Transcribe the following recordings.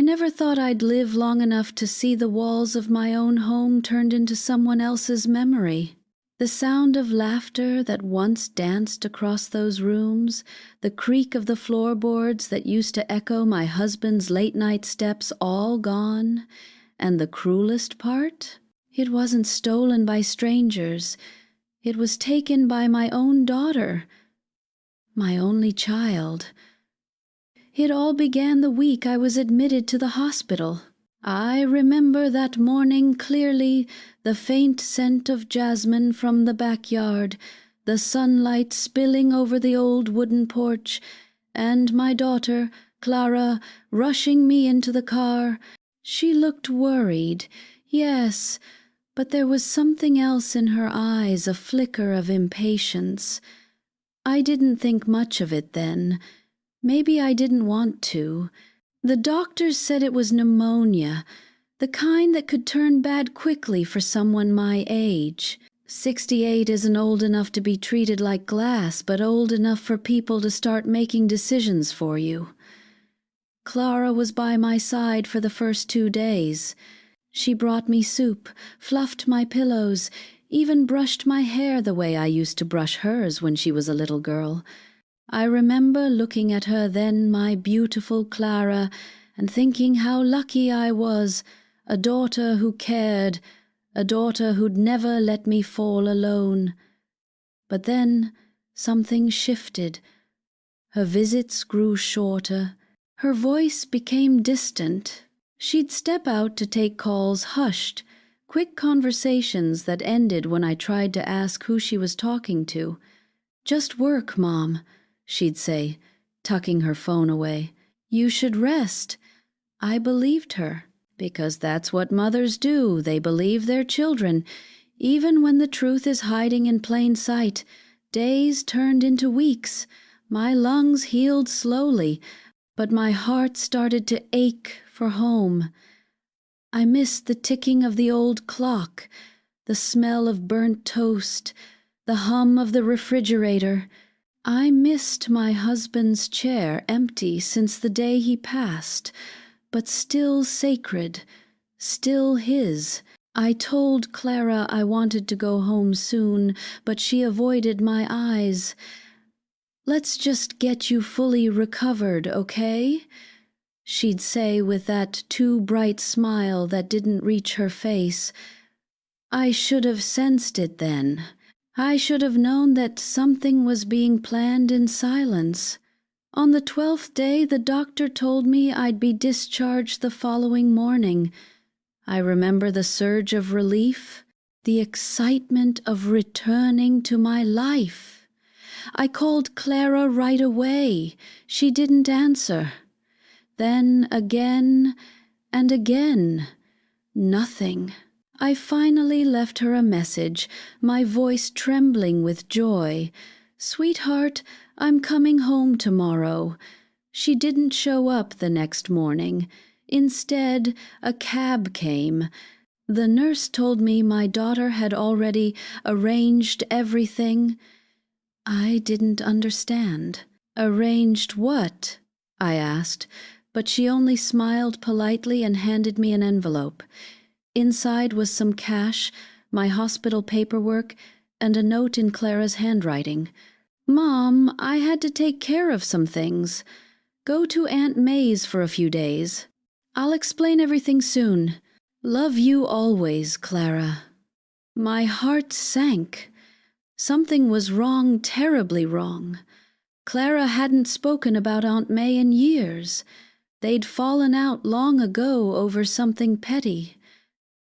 never thought I'd live long enough to see the walls of my own home turned into someone else's memory. The sound of laughter that once danced across those rooms, the creak of the floorboards that used to echo my husband's late-night steps, all gone. And the cruelest part? It wasn't stolen by strangers. It was taken by my own daughter, my only child. It all began the week I was admitted to the hospital. I remember that morning clearly, the faint scent of jasmine from the backyard, the sunlight spilling over the old wooden porch, and my daughter, Clara, rushing me into the car. She looked worried, yes, but there was something else in her eyes, a flicker of impatience. I didn't think much of it then. Maybe I didn't want to. The doctors said it was pneumonia, the kind that could turn bad quickly for someone my age. 68 isn't old enough to be treated like glass, but old enough for people to start making decisions for you. Clara was by my side for the first 2 days. She brought me soup, fluffed my pillows, even brushed my hair the way I used to brush hers when she was a little girl. I remember looking at her then, my beautiful Clara, and thinking how lucky I was, a daughter who cared, a daughter who'd never let me fall alone. But then something shifted. Her visits grew shorter. Her voice became distant. She'd step out to take calls hushed, quick conversations that ended when I tried to ask who she was talking to. "Just work, Mom," she'd say, tucking her phone away. "You should rest." I believed her, because that's what mothers do. They believe their children, even when the truth is hiding in plain sight. Days turned into weeks. My lungs healed slowly, but my heart started to ache for home. I missed the ticking of the old clock, the smell of burnt toast, the hum of the refrigerator. I missed my husband's chair, empty since the day he passed, but still sacred, still his. I told Clara I wanted to go home soon, but she avoided my eyes. "Let's just get you fully recovered, okay?" she'd say with that too bright smile that didn't reach her face. I should have sensed it then. I should have known that something was being planned in silence. On the 12th day, the doctor told me I'd be discharged the following morning. I remember the surge of relief, the excitement of returning to my life. I called Clara right away. She didn't answer. Then again and again, nothing. I finally left her a message, my voice trembling with joy. "Sweetheart, I'm coming home tomorrow." She didn't show up the next morning. Instead, a cab came. The nurse told me my daughter had already arranged everything. I didn't understand. "Arranged what?" I asked, but she only smiled politely and handed me an envelope. Inside was some cash, my hospital paperwork, and a note in Clara's handwriting. "Mom, I had to take care of some things. Go to Aunt May's for a few days. I'll explain everything soon. Love you always, Clara." My heart sank. Something was wrong, terribly wrong. Clara hadn't spoken about Aunt May in years. They'd fallen out long ago over something petty.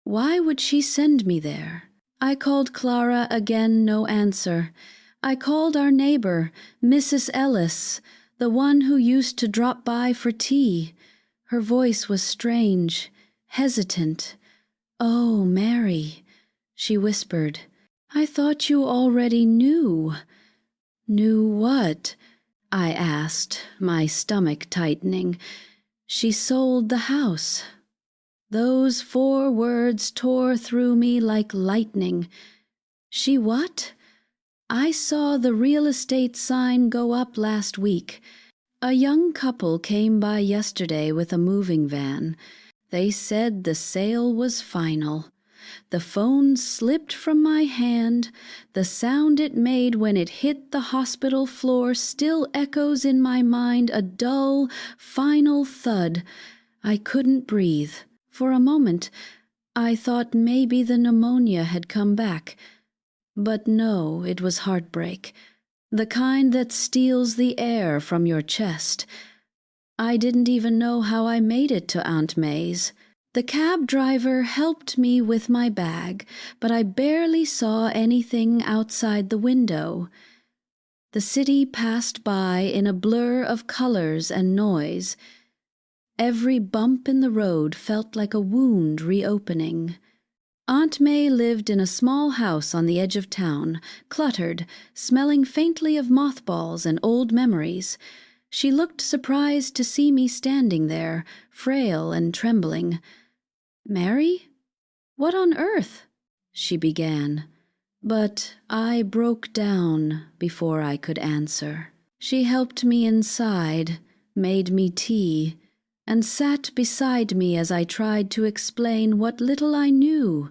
Why would she send me there? I called Clara again, no answer. I called our neighbor, Mrs. Ellis, the one who used to drop by for tea. Her voice was strange, hesitant. "Oh, Mary," she whispered. "I thought you already knew." "Knew what?" I asked, my stomach tightening. "She sold the house." Those 4 words tore through me like lightning. "She what?" "I saw the real estate sign go up last week. A young couple came by yesterday with a moving van. They said the sale was final. The phone slipped from my hand. The sound it made when it hit the hospital floor still echoes in my mind, a dull, final thud. I couldn't breathe. For a moment, I thought maybe the pneumonia had come back. But no, it was heartbreak. The kind that steals the air from your chest. I didn't even know how I made it to Aunt May's. The cab driver helped me with my bag, but I barely saw anything outside the window. The city passed by in a blur of colors and noise. Every bump in the road felt like a wound reopening. Aunt May lived in a small house on the edge of town, cluttered, smelling faintly of mothballs and old memories. She looked surprised to see me standing there, frail and trembling. "Mary? What on earth?" she began. But I broke down before I could answer. She helped me inside, made me tea, and sat beside me as I tried to explain what little I knew.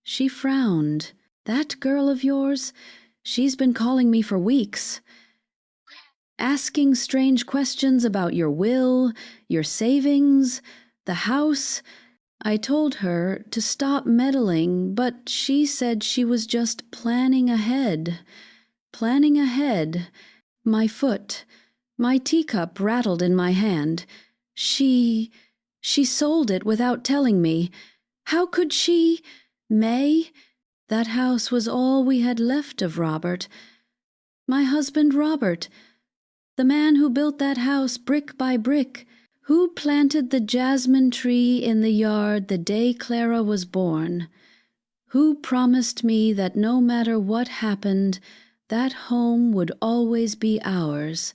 She frowned. "That girl of yours, she's been calling me for weeks, asking strange questions about your will, your savings, the house." I told her to stop meddling, but she said she was just planning ahead. Planning ahead. My foot, my teacup rattled in my hand. She sold it without telling me. How could she? May? That house was all we had left of Robert. My husband Robert. The man who built that house brick by brick. Who planted the jasmine tree in the yard the day Clara was born? Who promised me that no matter what happened, that home would always be ours,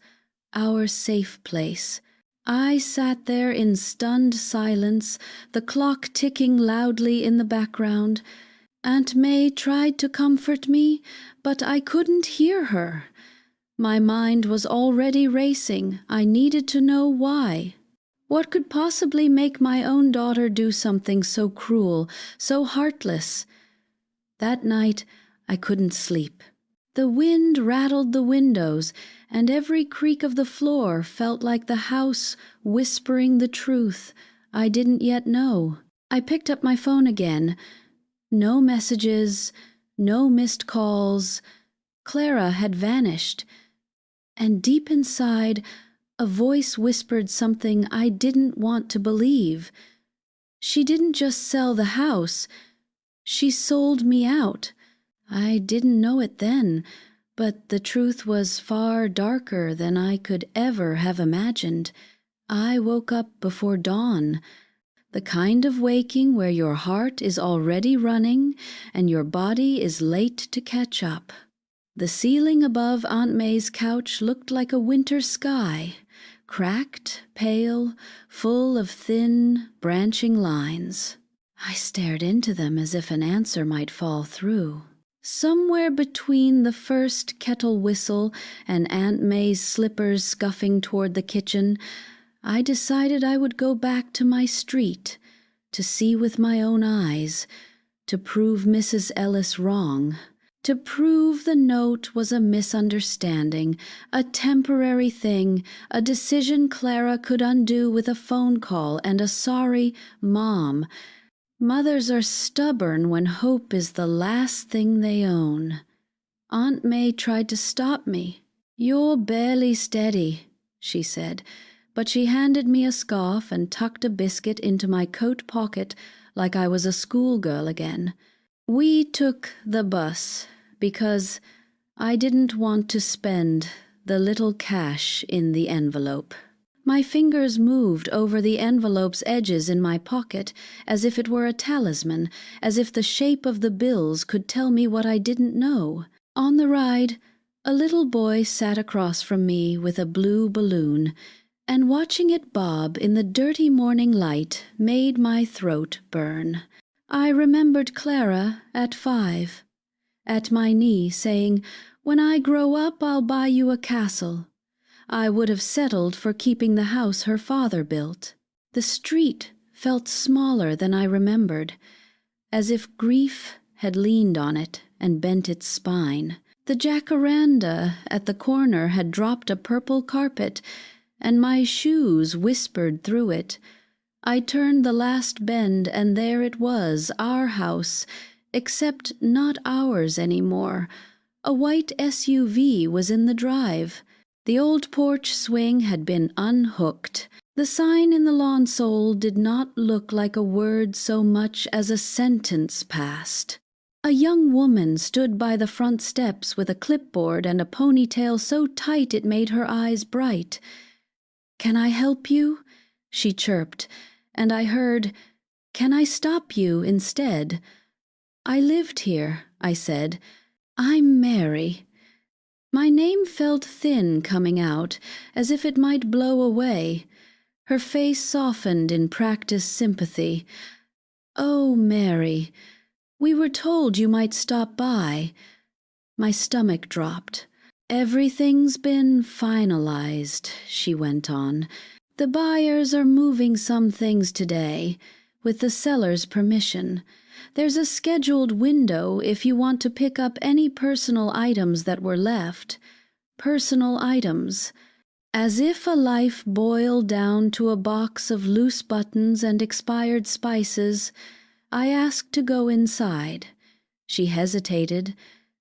our safe place? I sat there in stunned silence, the clock ticking loudly in the background. Aunt May tried to comfort me, but I couldn't hear her. My mind was already racing. I needed to know why. What could possibly make my own daughter do something so cruel, so heartless? That night, I couldn't sleep. The wind rattled the windows, and every creak of the floor felt like the house whispering the truth I didn't yet know. I picked up my phone again. No messages, no missed calls. Clara had vanished. And deep inside, a voice whispered something I didn't want to believe. She didn't just sell the house. She sold me out. I didn't know it then, but the truth was far darker than I could ever have imagined. I woke up before dawn, the kind of waking where your heart is already running and your body is late to catch up. The ceiling above Aunt May's couch looked like a winter sky, cracked, pale, full of thin, branching lines. I stared into them as if an answer might fall through. Somewhere between the first kettle whistle and Aunt May's slippers scuffing toward the kitchen, I decided I would go back to my street, to see with my own eyes, to prove Mrs. Ellis wrong, to prove the note was a misunderstanding, a temporary thing, a decision Clara could undo with a phone call and a sorry Mom. Mothers are stubborn when hope is the last thing they own. Aunt May tried to stop me. "You're barely steady," she said, but she handed me a scarf and tucked a biscuit into my coat pocket like I was a schoolgirl again. We took the bus because I didn't want to spend the little cash in the envelope. My fingers moved over the envelope's edges in my pocket as if it were a talisman, as if the shape of the bills could tell me what I didn't know. On the ride, a little boy sat across from me with a blue balloon, and watching it bob in the dirty morning light made my throat burn. I remembered Clara at 5, at my knee saying, "When I grow up, I'll buy you a castle." I would have settled for keeping the house her father built. The street felt smaller than I remembered, as if grief had leaned on it and bent its spine. The jacaranda at the corner had dropped a purple carpet, and my shoes whispered through it. I turned the last bend, and there it was, our house, except not ours anymore. A white SUV was in the drive. The old porch swing had been unhooked. The sign in the lawn-sole did not look like a word so much as a sentence passed. A young woman stood by the front steps with a clipboard and a ponytail so tight it made her eyes bright. "Can I help you?" she chirped, and I heard, "Can I stop you instead?" "I lived here," I said. "I'm Mary." My name felt thin coming out, as if it might blow away. Her face softened in practiced sympathy. "Oh, Mary, we were told you might stop by." My stomach dropped. "Everything's been finalized," she went on. "The buyers are moving some things today, with the seller's permission. There's a scheduled window if you want to pick up any personal items that were left. Personal items." As if a life boiled down to a box of loose buttons and expired spices, I asked to go inside. She hesitated,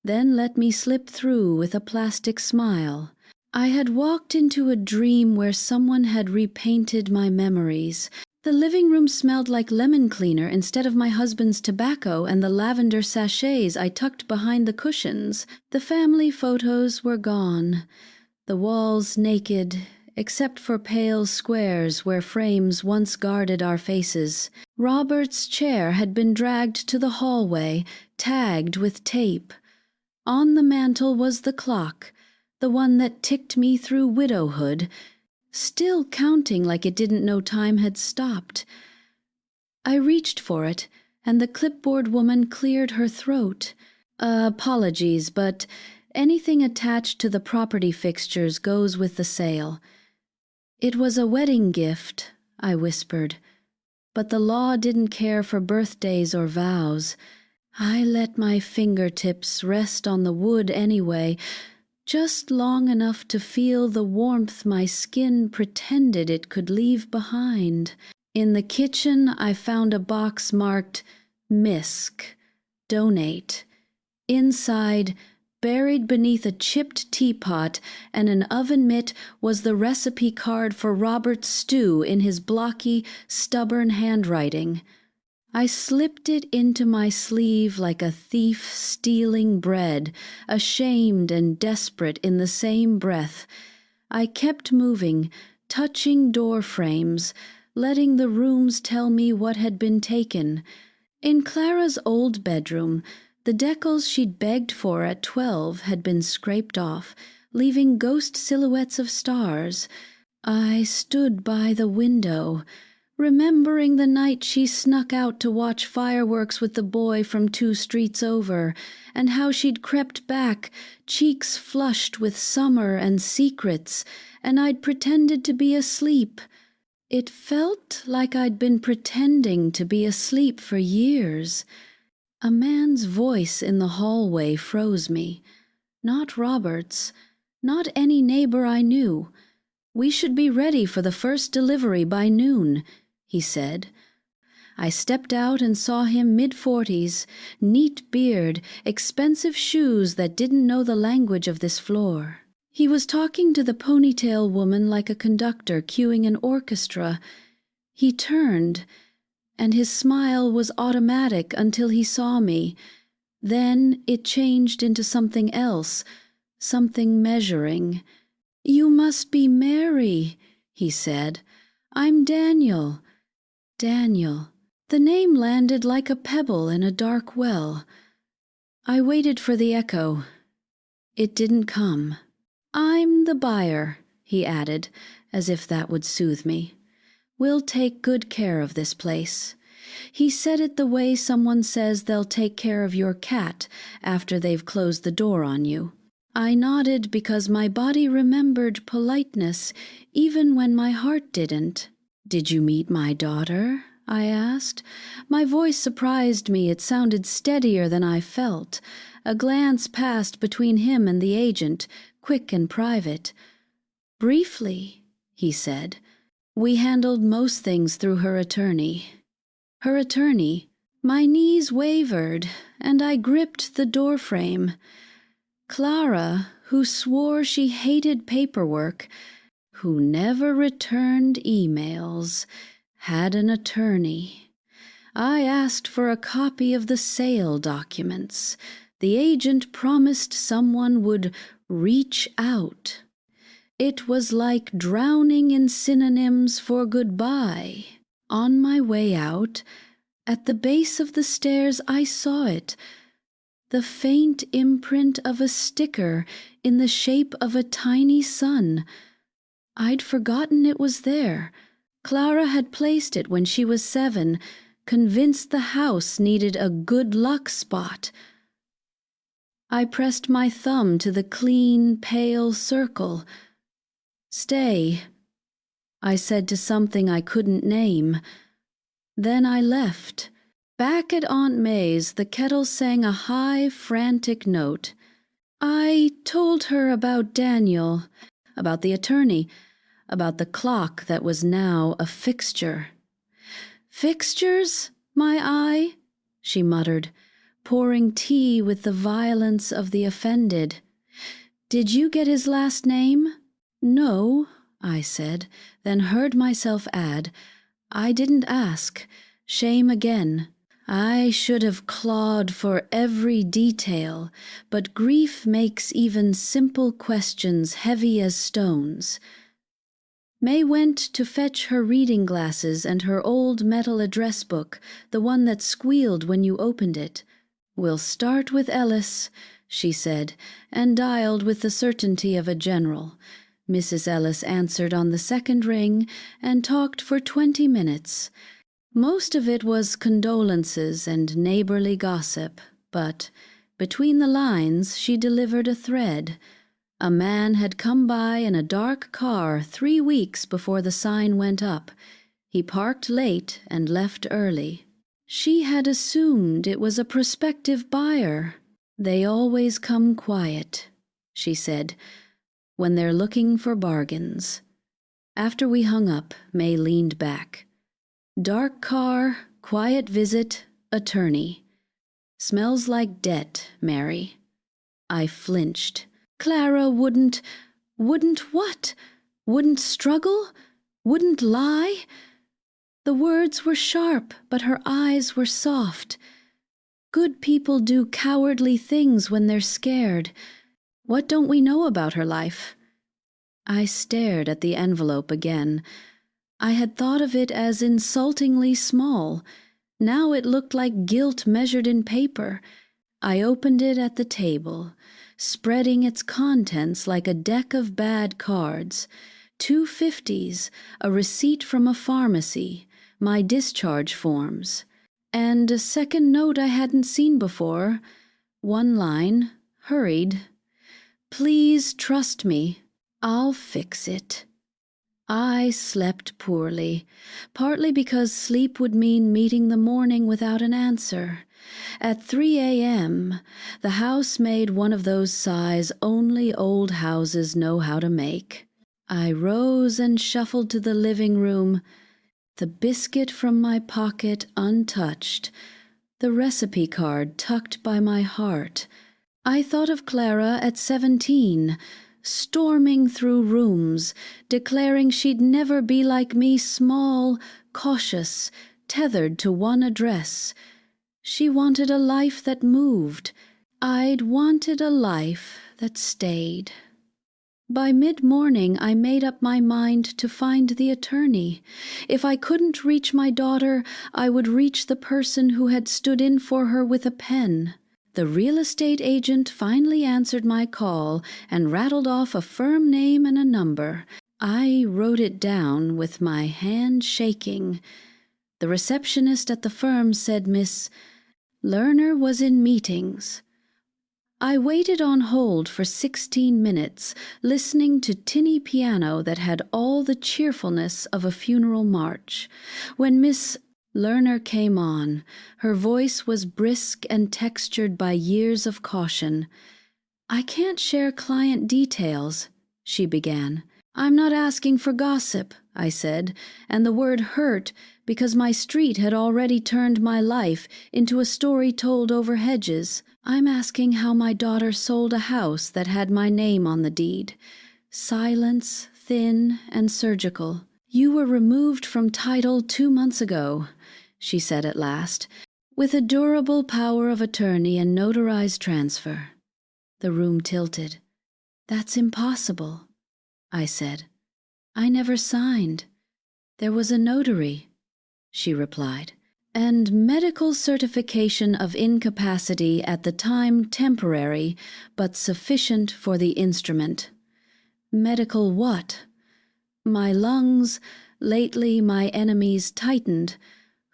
then let me slip through with a plastic smile. I had walked into a dream where someone had repainted my memories. The living room smelled like lemon cleaner instead of my husband's tobacco and the lavender sachets I tucked behind the cushions. The family photos were gone. The walls naked, except for pale squares where frames once guarded our faces. Robert's chair had been dragged to the hallway, tagged with tape. On the mantel was the clock, the one that ticked me through widowhood, still counting like it didn't know time had stopped. I reached for it, and the clipboard woman cleared her throat. "Apologies, but anything attached to the property fixtures goes with the sale." "It was a wedding gift," I whispered, "but the law didn't care for birthdays or vows. I let my fingertips rest on the wood anyway, just long enough to feel the warmth my skin pretended it could leave behind. In the kitchen, I found a box marked MISC, Donate. Inside, buried beneath a chipped teapot and an oven mitt, was the recipe card for Robert's stew in his blocky, stubborn handwriting. I slipped it into my sleeve like a thief stealing bread, ashamed and desperate in the same breath. I kept moving, touching door frames, letting the rooms tell me what had been taken. In Clara's old bedroom, the decals she'd begged for at 12 had been scraped off, leaving ghost silhouettes of stars. I stood by the window, remembering the night she snuck out to watch fireworks with the boy from 2 streets over, and how she'd crept back, cheeks flushed with summer and secrets, and I'd pretended to be asleep. It felt like I'd been pretending to be asleep for years. A man's voice in the hallway froze me. Not Robert's, not any neighbor I knew. "We should be ready for the first delivery by noon," he said. I stepped out and saw him mid-40s, neat beard, expensive shoes that didn't know the language of this floor. He was talking to the ponytail woman like a conductor cueing an orchestra. He turned, and his smile was automatic until he saw me. Then it changed into something else, something measuring. "You must be Mary," he said. "I'm Daniel." Daniel. The name landed like a pebble in a dark well. I waited for the echo. It didn't come. "I'm the buyer," he added, as if that would soothe me. "We'll take good care of this place." He said it the way someone says they'll take care of your cat after they've closed the door on you. I nodded because my body remembered politeness even when my heart didn't. "Did you meet my daughter?" I asked. My voice surprised me. It sounded steadier than I felt. A glance passed between him and the agent, quick and private. "Briefly," he said. "We handled most things through her attorney." Her attorney? My knees wavered, and I gripped the doorframe. Clara, who swore she hated paperwork, who never returned emails, had an attorney. I asked for a copy of the sale documents. The agent promised someone would reach out. It was like drowning in synonyms for goodbye. On my way out, at the base of the stairs, I saw it. The faint imprint of a sticker in the shape of a tiny sun. I'd forgotten it was there. Clara had placed it when she was 7, convinced the house needed a good luck spot. I pressed my thumb to the clean, pale circle. "Stay," I said to something I couldn't name. Then I left. Back at Aunt May's, the kettle sang a high, frantic note. I told her about Daniel, about the attorney, about the clock that was now a fixture. "Fixtures, my eye?" she muttered, pouring tea with the violence of the offended. "Did you get his last name?" "No," I said, then heard myself add, "I didn't ask. Shame again. I should have clawed for every detail, but grief makes even simple questions heavy as stones." May went to fetch her reading glasses and her old metal address book, the one that squealed when you opened it. "We'll start with Ellis," she said, and dialed with the certainty of a general. Mrs. Ellis answered on the second ring and talked for 20 minutes. Most of it was condolences and neighborly gossip, but between the lines she delivered a thread. A man had come by in a dark car 3 weeks before the sign went up. He parked late and left early. She had assumed it was a prospective buyer. "They always come quiet," she said, "when they're looking for bargains." After we hung up, May leaned back. "Dark car, quiet visit, attorney. Smells like debt, Mary." I flinched. Clara wouldn't what? Wouldn't struggle? Wouldn't lie? The words were sharp, but her eyes were soft. Good people do cowardly things when they're scared. What don't we know about her life? I stared at the envelope again. I had thought of it as insultingly small. Now it looked like guilt measured in paper. I opened it at the table, spreading its contents like a deck of bad cards. 2 50s, a receipt from a pharmacy, my discharge forms, and a second note I hadn't seen before. 1 line, hurried. "Please trust me. I'll fix it." I slept poorly, partly because sleep would mean meeting the morning without an answer. At 3 a.m., the house made one of those sighs only old houses know how to make. I rose and shuffled to the living room, the biscuit from my pocket untouched, the recipe card tucked by my heart. I thought of Clara at 17, storming through rooms, declaring she'd never be like me, small, cautious, tethered to one address. She wanted a life that moved. I'd wanted a life that stayed. By mid-morning, I made up my mind to find the attorney. If I couldn't reach my daughter, I would reach the person who had stood in for her with a pen. The real estate agent finally answered my call and rattled off a firm name and a number. I wrote it down with my hand shaking. The receptionist at the firm said Miss Lerner was in meetings. I waited on hold for 16 minutes, listening to tinny piano that had all the cheerfulness of a funeral march. When Miss Lerner came on, her voice was brisk and textured by years of caution. "I can't share client details," she began. "I'm not asking for gossip," I said, and the word hurt because my street had already turned my life into a story told over hedges. "I'm asking how my daughter sold a house that had my name on the deed. Silence, thin and surgical. "You were removed from title 2 months ago," she said at last, "with a durable power of attorney and notarized transfer." The room tilted. "That's impossible," I said. "I never signed. There was a notary," she replied. "And medical certification of incapacity at the time temporary, but sufficient for the instrument." "Medical what?" "My lungs, lately my enemies tightened.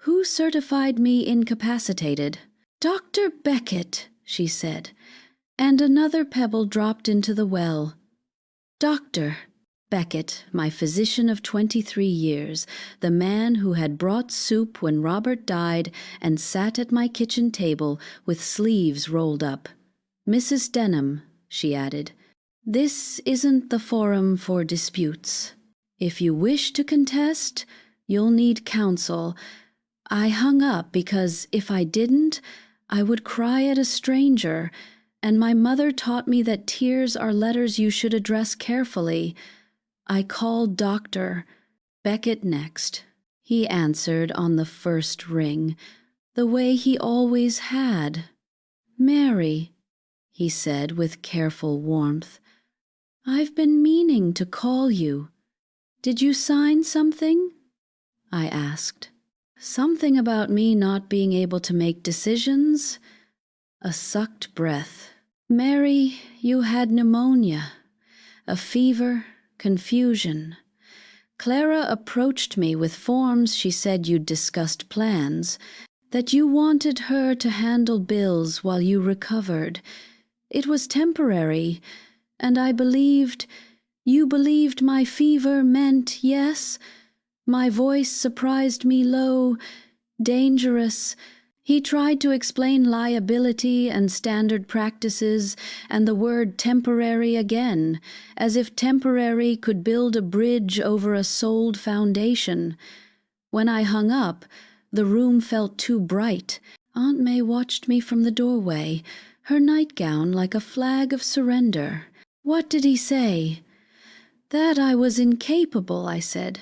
Who certified me incapacitated?" "Dr. Beckett," she said, and another pebble dropped into the well. "Dr. Beckett, my physician of 23 years, the man who had brought soup when Robert died and sat at my kitchen table with sleeves rolled up. Mrs. Denham," she added, "this isn't the forum for disputes. If you wish to contest, you'll need counsel." I hung up because if I didn't, I would cry at a stranger, and my mother taught me that tears are letters you should address carefully. I called Dr. Beckett next. He answered on the first ring, the way he always had. "Mary," he said with careful warmth, "I've been meaning to call you. Did you sign something?" I asked. "Something about me not being able to make decisions?" A sucked breath. "Mary, you had pneumonia, a fever, confusion. Clara approached me with forms. She said you'd discussed plans, that you wanted her to handle bills while you recovered. It was temporary, and I believed, you believed my fever meant yes. My voice surprised me low, dangerous." He tried to explain liability and standard practices and the word temporary again, as if temporary could build a bridge over a souled foundation. When I hung up, the room felt too bright. Aunt May watched me from the doorway, her nightgown like a flag of surrender. "What did he say?" "That I was incapable," I said,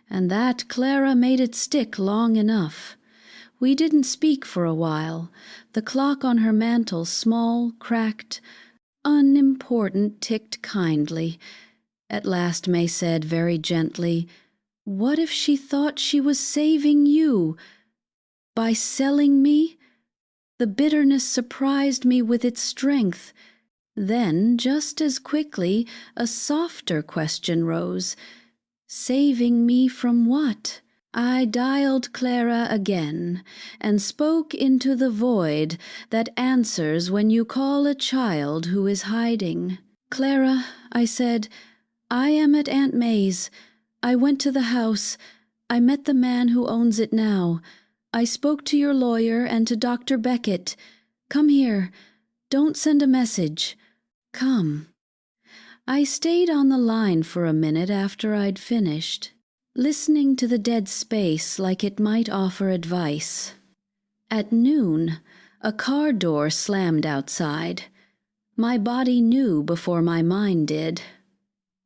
"and that Clara made it stick long enough." We didn't speak for a while. The clock on her mantel, small, cracked, unimportant, ticked kindly. At last May said very gently, "What if she thought she was saving you? By selling me?" The bitterness surprised me with its strength. Then, just as quickly, a softer question rose. "Saving me from what?" I dialed Clara again and spoke into the void that answers when you call a child who is hiding. "Clara," I said, "I am at Aunt May's. I went to the house. I met the man who owns it now. I spoke to your lawyer and to Dr. Beckett. Come here. Don't send a message. Come." I stayed on the line for a minute after I'd finished, listening to the dead space like it might offer advice. At noon, a car door slammed outside. My body knew before my mind did.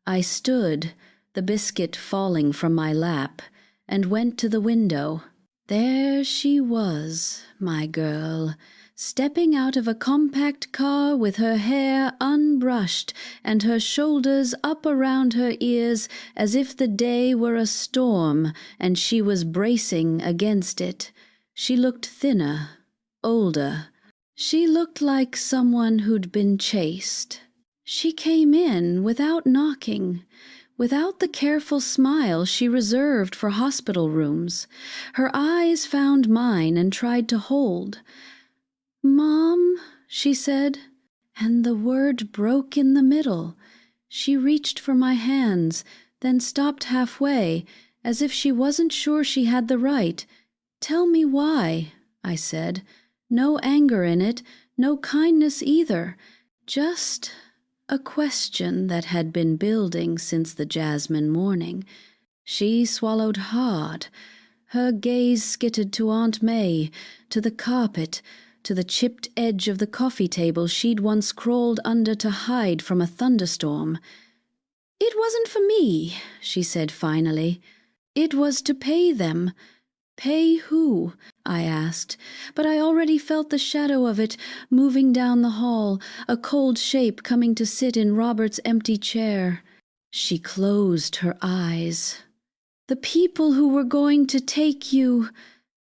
I stood, the biscuit falling from my lap, and went to the window. There she was, my girl, stepping out of a compact car with her hair unbrushed and her shoulders up around her ears as if the day were a storm and she was bracing against it. She looked thinner, older. She looked like someone who'd been chased. She came in without knocking, without the careful smile she reserved for hospital rooms. Her eyes found mine and tried to hold. "Mom," she said, And the word broke in the middle. She reached for my hands, then stopped halfway, as if she wasn't sure she had the right. "Tell me why," I said. No anger in it, no kindness either. Just a question that had been building since the jasmine morning. She swallowed hard. Her gaze skittered to Aunt May, to the carpet, to the chipped edge of the coffee table she'd once crawled under to hide from a thunderstorm. "It wasn't for me," she said finally. "It was to pay them." "Pay who?" I asked, but I already felt the shadow of it moving down the hall, a cold shape coming to sit in Robert's empty chair. She closed her eyes. "The people who were going to take you.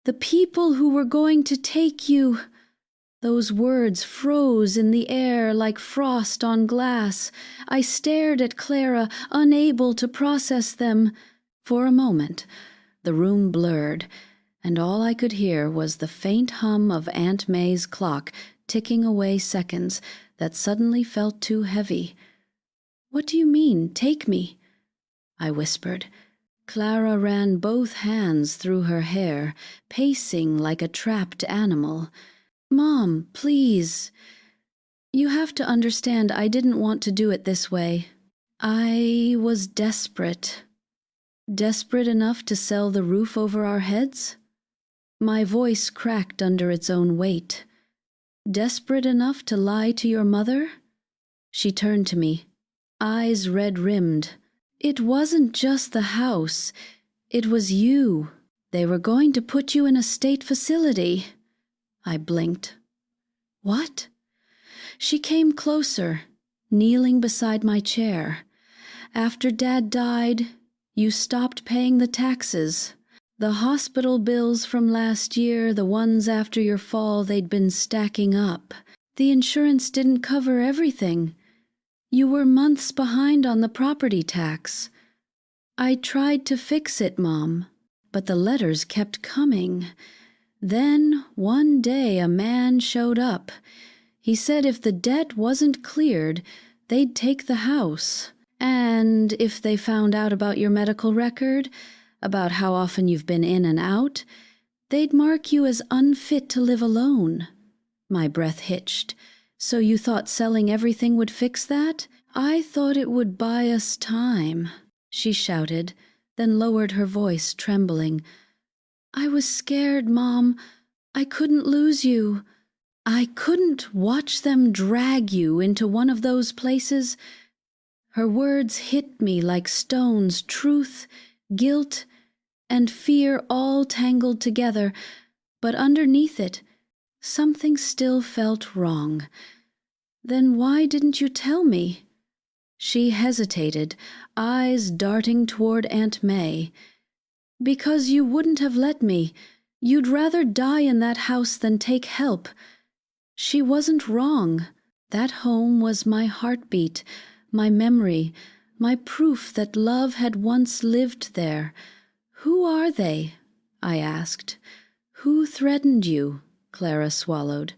The people who were going to take you." Those words froze in the air like frost on glass. I stared at Clara, unable to process them. For a moment, the room blurred, and all I could hear was the faint hum of Aunt May's clock ticking away seconds that suddenly felt too heavy. "What do you mean, take me?" I whispered. Clara ran both hands through her hair, pacing like a trapped animal. "Mom, please. You have to understand I didn't want to do it this way. I was desperate. Desperate enough to sell the roof over our heads?" My voice cracked under its own weight. "Desperate enough to lie to your mother?" She turned to me, eyes red-rimmed. "It wasn't just the house. It was you. They were going to put you in a state facility." I blinked. "What?" She came closer, kneeling beside my chair. "After Dad died, you stopped paying the taxes. The hospital bills from last year, the ones after your fall, they'd been stacking up. The insurance didn't cover everything. You were months behind on the property tax. I tried to fix it, Mom, but the letters kept coming. Then, one day, a man showed up. He said if the debt wasn't cleared, they'd take the house. And if they found out about your medical record, about how often you've been in and out, they'd mark you as unfit to live alone." My breath hitched. "So you thought selling everything would fix that?" "I thought it would buy us time," she shouted, then lowered her voice, trembling. "I was scared, Mom. I couldn't lose you. I couldn't watch them drag you into one of those places." Her words hit me like stones, truth, guilt, and fear all tangled together, but underneath it, something still felt wrong. "Then why didn't you tell me?" She hesitated, eyes darting toward Aunt May. "Because you wouldn't have let me. You'd rather die in that house than take help." She wasn't wrong. That home was my heartbeat, my memory, my proof that love had once lived there. "Who are they?" I asked. "Who threatened you?" Clara swallowed.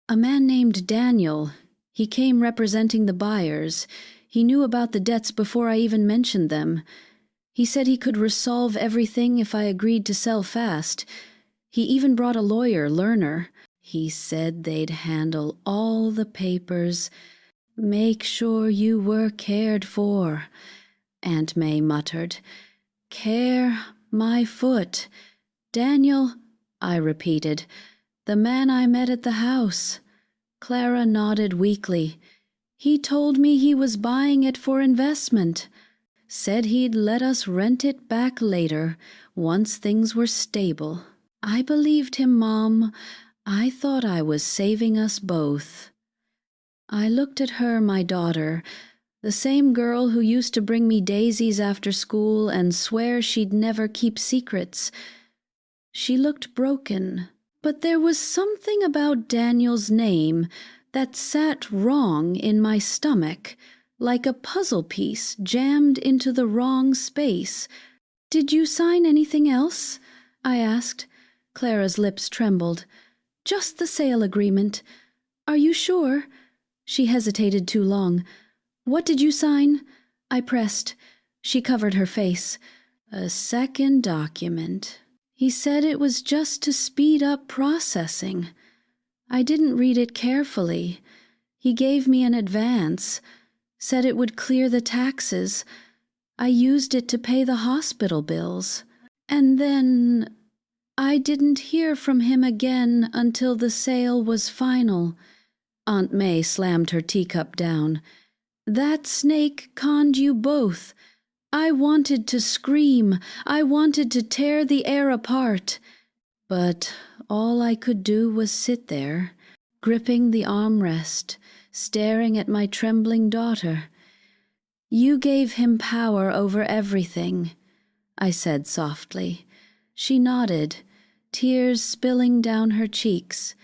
"A man named Daniel. He came representing the buyers. He knew about the debts before I even mentioned them. He said he could resolve everything if I agreed to sell fast. He even brought a lawyer, Lerner. He said they'd handle all the papers. Make sure you were cared for," Aunt May muttered. "Care my foot. Daniel," I repeated. "The man I met at the house." Clara nodded weakly. "He told me he was buying it for investment. Said he'd let us rent it back later, once things were stable. I believed him, Mom. I thought I was saving us both." I looked at her, my daughter, the same girl who used to bring me daisies after school and swear she'd never keep secrets. She looked broken, but there was something about Daniel's name that sat wrong in my stomach, like a puzzle piece jammed into the wrong space. "Did you sign anything else?" I asked. Clara's lips trembled. "Just the sale agreement. Are you sure?" She hesitated too long. "What did you sign?" I pressed. She covered her face. "A second document. He said it was just to speed up processing. I didn't read it carefully. He gave me an advance, said it would clear the taxes. I used it to pay the hospital bills. And then I didn't hear from him again until the sale was final." Aunt May slammed her teacup down. "That snake conned you both. I wanted to scream. I wanted to tear the air apart. But all I could do was sit there, gripping the armrest, staring at my trembling daughter. You gave him power over everything," I said softly. She nodded, tears spilling down her cheeks.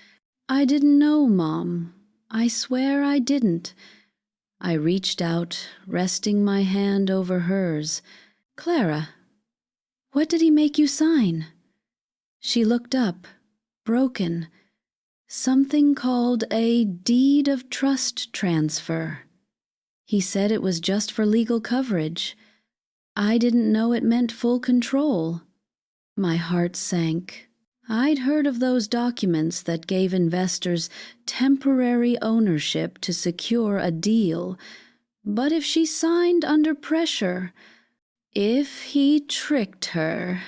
"I didn't know, Mom. I swear I didn't." I reached out, resting my hand over hers. "Clara, what did he make you sign?" She looked up, broken. "Something called a deed of trust transfer. He said it was just for legal coverage. I didn't know it meant full control." My heart sank. I'd heard of those documents that gave investors temporary ownership to secure a deal. But if she signed under pressure, if he tricked her,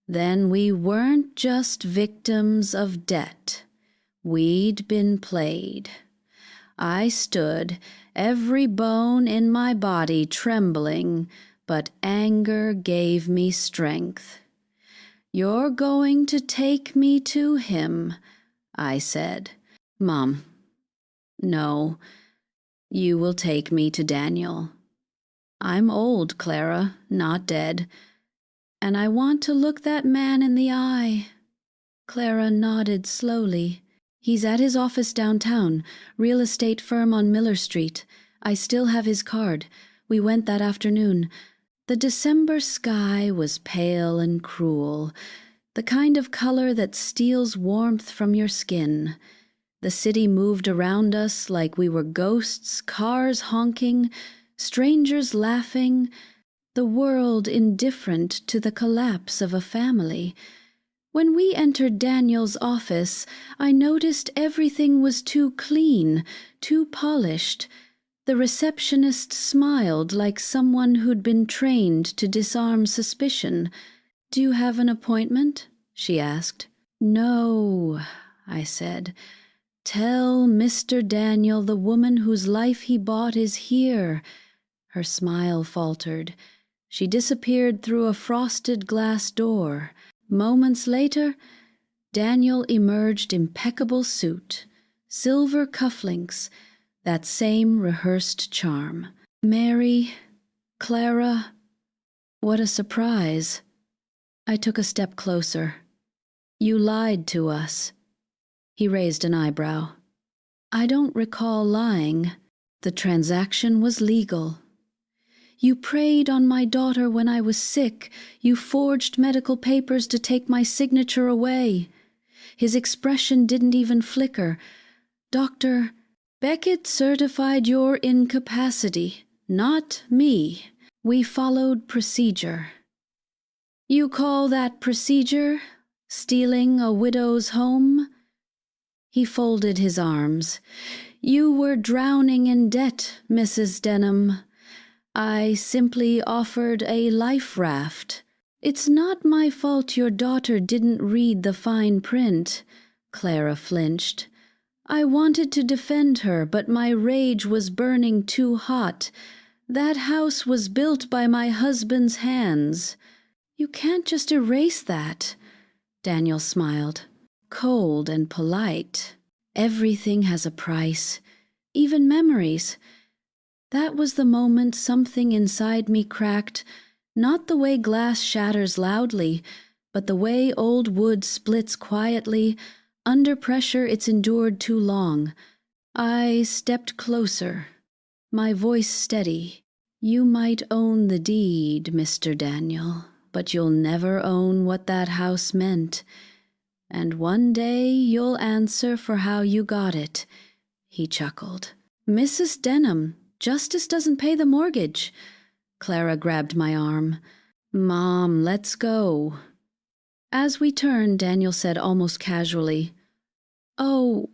then we weren't just victims of debt. We'd been played. I stood, every bone in my body trembling, but anger gave me strength. "You're going to take me to him," I said. "Mom, no, you will take me to Daniel. I'm old, Clara, not dead, and I want to look that man in the eye." Clara nodded slowly. "He's at his office downtown, real estate firm on Miller Street. I still have his card. We went that afternoon. The December sky was pale and cruel, the kind of color that steals warmth from your skin. The city moved around us like we were ghosts, cars honking, strangers laughing, the world indifferent to the collapse of a family. When we entered Daniel's office, I noticed everything was too clean, too polished. The receptionist smiled like someone who'd been trained to disarm suspicion. "Do you have an appointment?" she asked. "No," I said. "Tell Mr. Daniel the woman whose life he bought is here." Her smile faltered. She disappeared through a frosted glass door. Moments later, Daniel emerged, impeccable suit, silver cufflinks, that same rehearsed charm. "Mary, Clara, what a surprise." I took a step closer. "You lied to us." He raised an eyebrow. "I don't recall lying. The transaction was legal. You preyed on my daughter when I was sick. You forged medical papers to take my signature away." His expression didn't even flicker. "Dr. Beckett certified your incapacity, not me. We followed procedure." "You call that procedure? Stealing a widow's home?" He folded his arms. "You were drowning in debt, Mrs. Denham. I simply offered a life raft. It's not my fault your daughter didn't read the fine print." Clara flinched. "I wanted to defend her, but my rage was burning too hot. That house was built by my husband's hands." "You can't just erase that." Daniel smiled, cold and polite. "Everything has a price, even memories." That was the moment something inside me cracked, not the way glass shatters loudly, but the way old wood splits quietly. Under pressure, it's endured too long. I stepped closer, my voice steady. "You might own the deed, Mr. Daniel, but you'll never own what that house meant. And one day you'll answer for how you got it." He chuckled. Mrs. Denham, justice doesn't pay the mortgage. Clara grabbed my arm. Mom, let's go. As we turned, Daniel said almost casually, "Oh,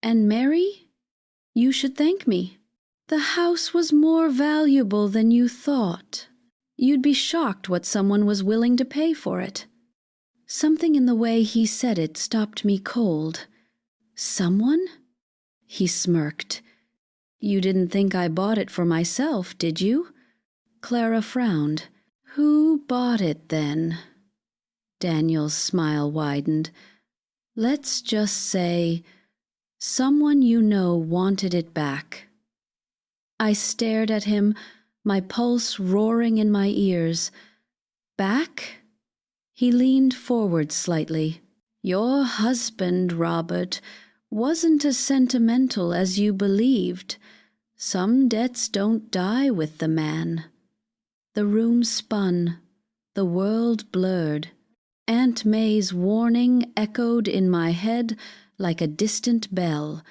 and Mary? You should thank me. The house was more valuable than you thought. You'd be shocked what someone was willing to pay for it." Something in the way he said it stopped me cold. Someone? He smirked. You didn't think I bought it for myself, did you? Clara frowned. Who bought it then? Daniel's smile widened. Let's just say, someone you know wanted it back. I stared at him, my pulse roaring in my ears. Back? He leaned forward slightly. Your husband, Robert, wasn't as sentimental as you believed. Some debts don't die with the man. The room spun. The world blurred. Aunt May's warning echoed in my head like a distant bell.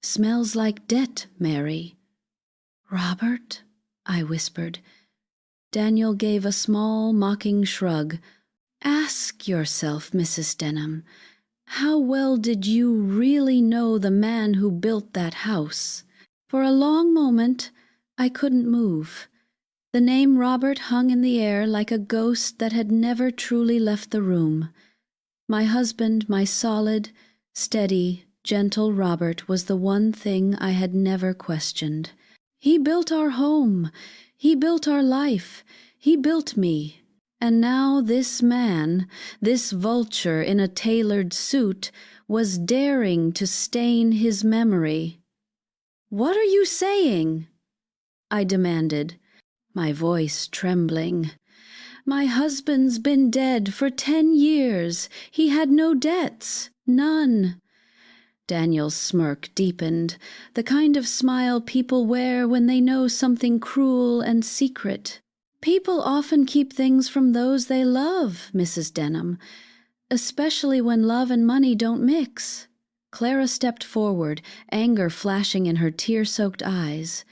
Smells like debt, Mary. Robert, I whispered. Daniel gave a small, mocking shrug. Ask yourself, Mrs. Denham, how well did you really know the man who built that house? For a long moment, I couldn't move. The name Robert hung in the air like a ghost that had never truly left the room. My husband, my solid, steady, gentle Robert was the one thing I had never questioned. He built our home. He built our life. He built me. And now this man, this vulture in a tailored suit, was daring to stain his memory. What are you saying? I demanded, my voice trembling. My husband's been dead for 10 years. He had no debts. None. Daniel's smirk deepened, the kind of smile people wear when they know something cruel and secret. People often keep things from those they love, Mrs. Denham, especially when love and money don't mix. Clara stepped forward, anger flashing in her tear-soaked eyes.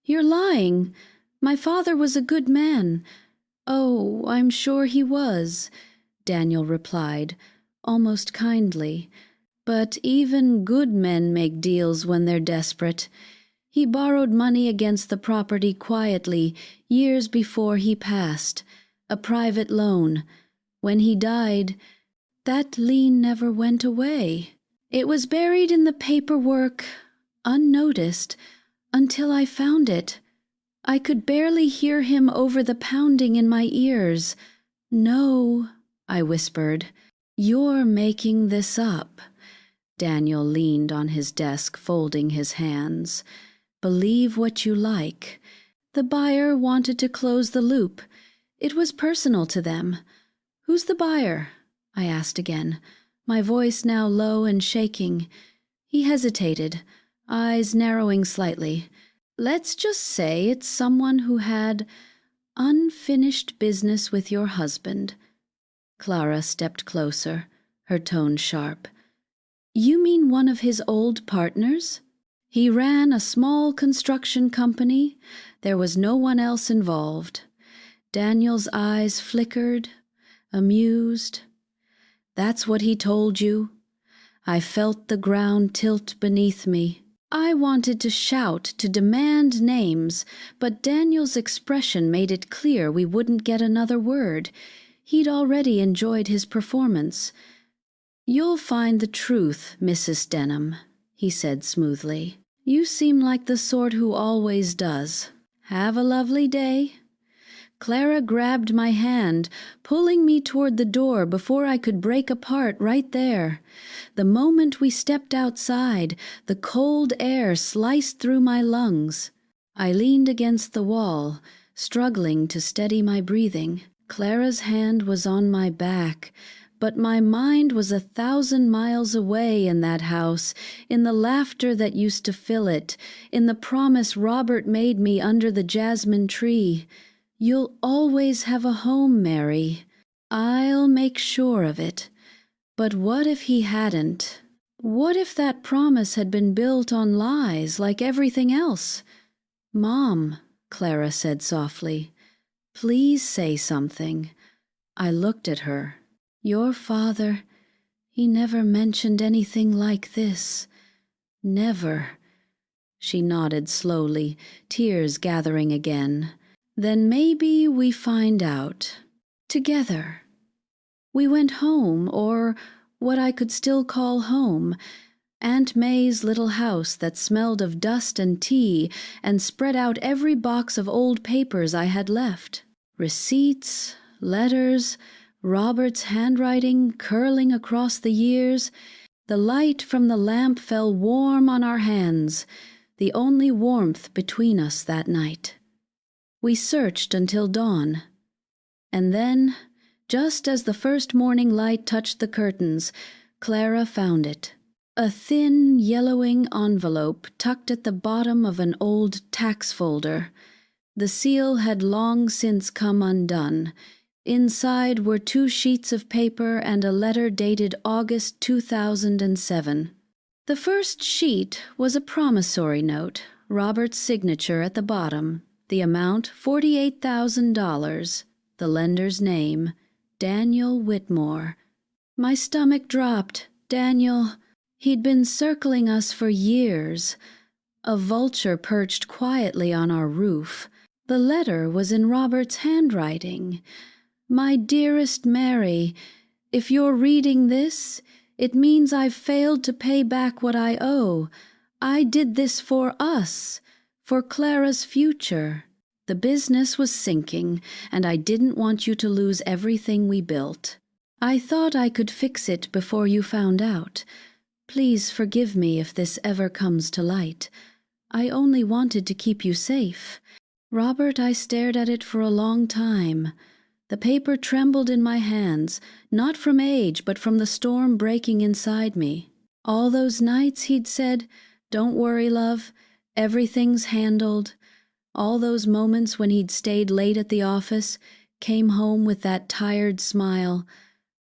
You're lying. My father was a good man. Oh, I'm sure he was, Daniel replied, almost kindly. But even good men make deals when they're desperate. He borrowed money against the property quietly years before he passed, a private loan. When he died, that lien never went away. It was buried in the paperwork, unnoticed, until I found it. I could barely hear him over the pounding in my ears. No, I whispered, you're making this up. Daniel leaned on his desk, folding his hands. Believe what you like. The buyer wanted to close the loop. It was personal to them. Who's the buyer? I asked again, my voice now low and shaking. He hesitated, eyes narrowing slightly. Let's just say it's someone who had unfinished business with your husband. Clara stepped closer, her tone sharp. You mean one of his old partners? He ran a small construction company. There was no one else involved. Daniel's eyes flickered, amused. That's what he told you? I felt the ground tilt beneath me. I wanted to shout, to demand names, but Daniel's expression made it clear we wouldn't get another word. He'd already enjoyed his performance. You'll find the truth, Mrs. Denham, he said smoothly. You seem like the sort who always does. Have a lovely day. Clara grabbed my hand, pulling me toward the door before I could break apart right there. The moment we stepped outside, the cold air sliced through my lungs. I leaned against the wall, struggling to steady my breathing. Clara's hand was on my back, but my mind was 1,000 miles away in that house, in the laughter that used to fill it, in the promise Robert made me under the jasmine tree. You'll always have a home, Mary. I'll make sure of it. But what if he hadn't? What if that promise had been built on lies like everything else? "Mom," Clara said softly, "please say something." I looked at her. "Your father, he never mentioned anything like this. Never." She nodded slowly, tears gathering again. "Then maybe we find out. Together." We went home, or what I could still call home, Aunt May's little house that smelled of dust and tea and spread out every box of old papers I had left. Receipts, letters, Robert's handwriting curling across the years. The light from the lamp fell warm on our hands, the only warmth between us that night. We searched until dawn. And then, just as the first morning light touched the curtains, Clara found it. A thin, yellowing envelope tucked at the bottom of an old tax folder. The seal had long since come undone. Inside were 2 sheets of paper and a letter dated August 2007. The first sheet was a promissory note, Robert's signature at the bottom, the amount $48,000, the lender's name, Daniel Whitmore. My stomach dropped. Daniel, he'd been circling us for years. A vulture perched quietly on our roof. The letter was in Robert's handwriting. "My dearest Mary, if you're reading this, it means I've failed to pay back what I owe. I did this for us, for Clara's future. The business was sinking, and I didn't want you to lose everything we built. I thought I could fix it before you found out. Please forgive me if this ever comes to light. I only wanted to keep you safe." Robert, I stared at it for a long time. The paper trembled in my hands, not from age, but from the storm breaking inside me. All those nights he'd said, "Don't worry, love, everything's handled." All those moments when he'd stayed late at the office, came home with that tired smile.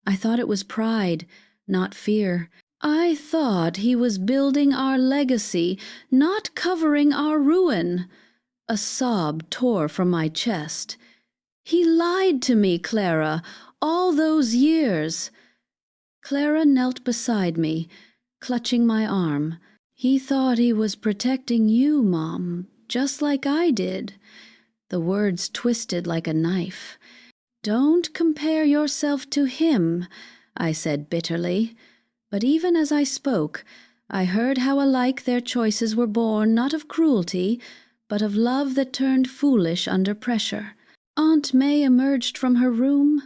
I thought it was pride, not fear. I thought he was building our legacy, not covering our ruin. A sob tore from my chest. "He lied to me, Clara, all those years." Clara knelt beside me, clutching my arm. "He thought he was protecting you, Mom, just like I did." The words twisted like a knife. "Don't compare yourself to him," I said bitterly. But even as I spoke, I heard how alike their choices were born not of cruelty, but of love that turned foolish under pressure. Aunt May emerged from her room,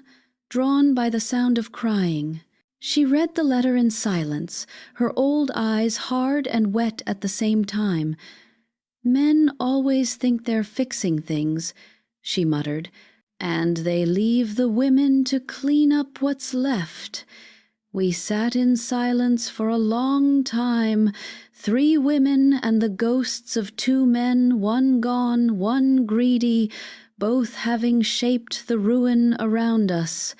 drawn by the sound of crying. She read the letter in silence, her old eyes hard and wet at the same time. "Men always think they're fixing things," she muttered, "and they leave the women to clean up what's left." We sat in silence for a long time, 3 women and the ghosts of 2 men, one gone, one greedy, both having shaped the ruin around us.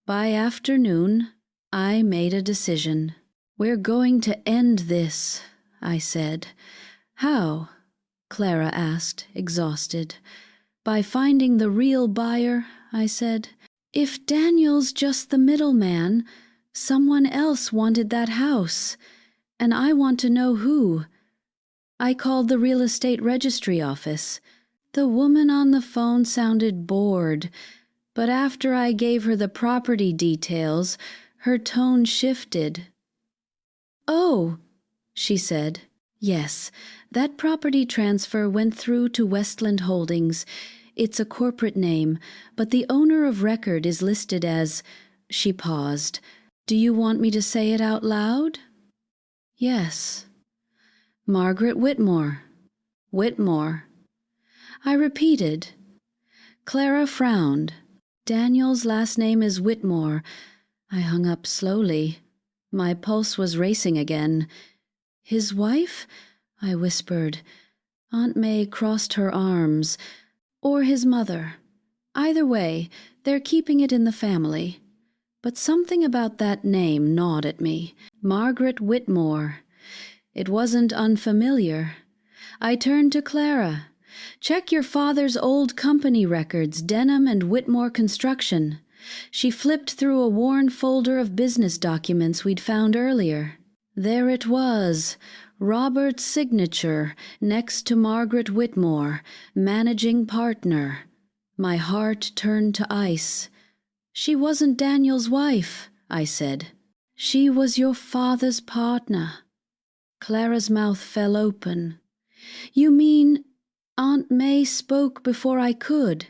By afternoon, I made a decision. "We're going to end this," I said. "How?" Clara asked, exhausted. "By finding the real buyer," I said. "If Daniel's just the middleman, someone else wanted that house, and I want to know who." I called the real estate registry office. The woman on the phone sounded bored, but after I gave her the property details, her tone shifted. "Oh," she said. "Yes, that property transfer went through to Westland Holdings. It's a corporate name, but the owner of record is listed as—" She paused. "Do you want me to say it out loud?" "Yes." "Margaret Whitmore." "Whitmore." I repeated. Clara frowned. "Daniel's last name is Whitmore." I hung up slowly. My pulse was racing again. "His wife?" I whispered. Aunt May crossed her arms. "Or his mother. Either way, they're keeping it in the family." But something about that name gnawed at me. Margaret Whitmore. It wasn't unfamiliar. I turned to Clara. "Check your father's old company records, Denham and Whitmore Construction." She flipped through a worn folder of business documents we'd found earlier. There it was, Robert's signature next to Margaret Whitmore, managing partner. My heart turned to ice. "She wasn't Daniel's wife," I said. "She was your father's partner." Clara's mouth fell open. "You mean Aunt May spoke before I could?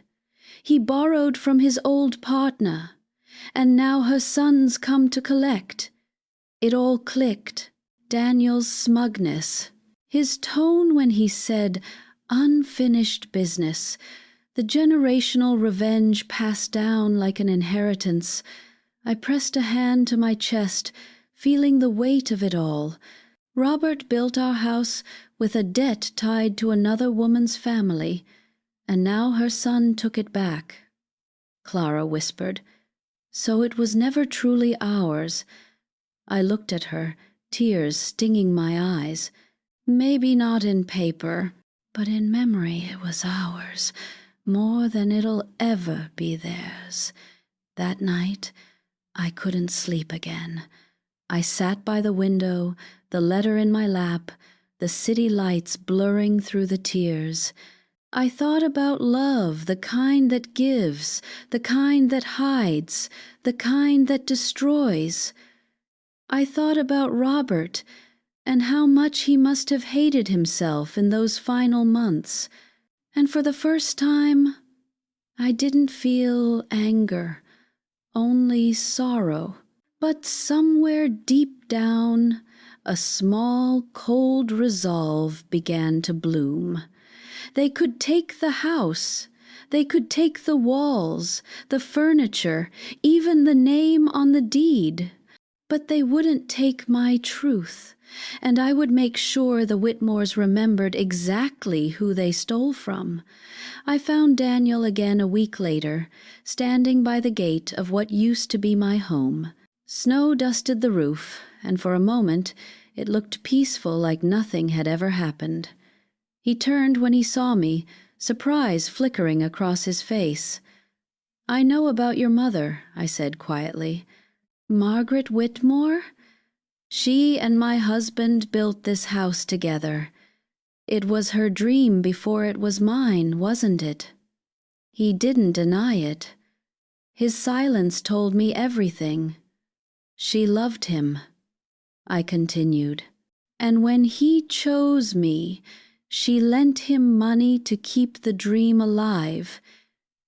He borrowed from his old partner, and now her son's come to collect." It all clicked. Daniel's smugness, his tone when he said unfinished business, the generational revenge passed down like an inheritance. I pressed a hand to my chest, feeling the weight of it all. Robert built our house with a debt tied to another woman's family, and now her son took it back. Clara whispered, "So it was never truly ours." I looked at her, tears stinging my eyes. "Maybe not in paper, but in memory it was ours, more than it'll ever be theirs." That night, I couldn't sleep again. I sat by the window, the letter in my lap, the city lights blurring through the tears. I thought about love, the kind that gives, the kind that hides, the kind that destroys. I thought about Robert and how much he must have hated himself in those final months. And for the first time, I didn't feel anger, only sorrow. But somewhere deep down, a small, cold resolve began to bloom. They could take the house, they could take the walls, the furniture, even the name on the deed. But they wouldn't take my truth, and I would make sure the Whitmores remembered exactly who they stole from. I found Daniel again a week later, standing by the gate of what used to be my home. Snow dusted the roof, and for a moment it looked peaceful, like nothing had ever happened. He turned when he saw me, surprise flickering across his face. "I know about your mother," I said quietly. "Margaret Whitmore? She and my husband built this house together. It was her dream before it was mine, wasn't it?" He didn't deny it. His silence told me everything. "She loved him," I continued. "And when he chose me, she lent him money to keep the dream alive.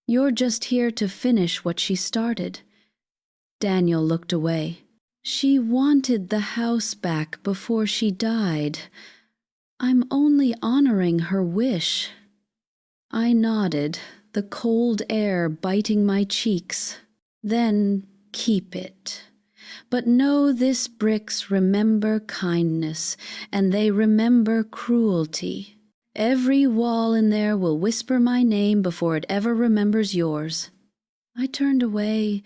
You're just here to finish what she started." Daniel looked away. "She wanted the house back before she died. I'm only honoring her wish." I nodded, the cold air biting my cheeks. "Then keep it. But know this bricks remember kindness, and they remember cruelty. Every wall in there will whisper my name before it ever remembers yours." I turned away,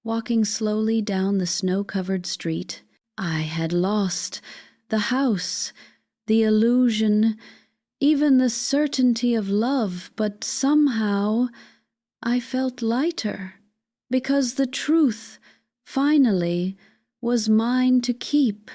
walking slowly down the snow-covered street. I had lost the house, the illusion, even the certainty of love, but somehow I felt lighter, because the truth, finally, was mine to keep.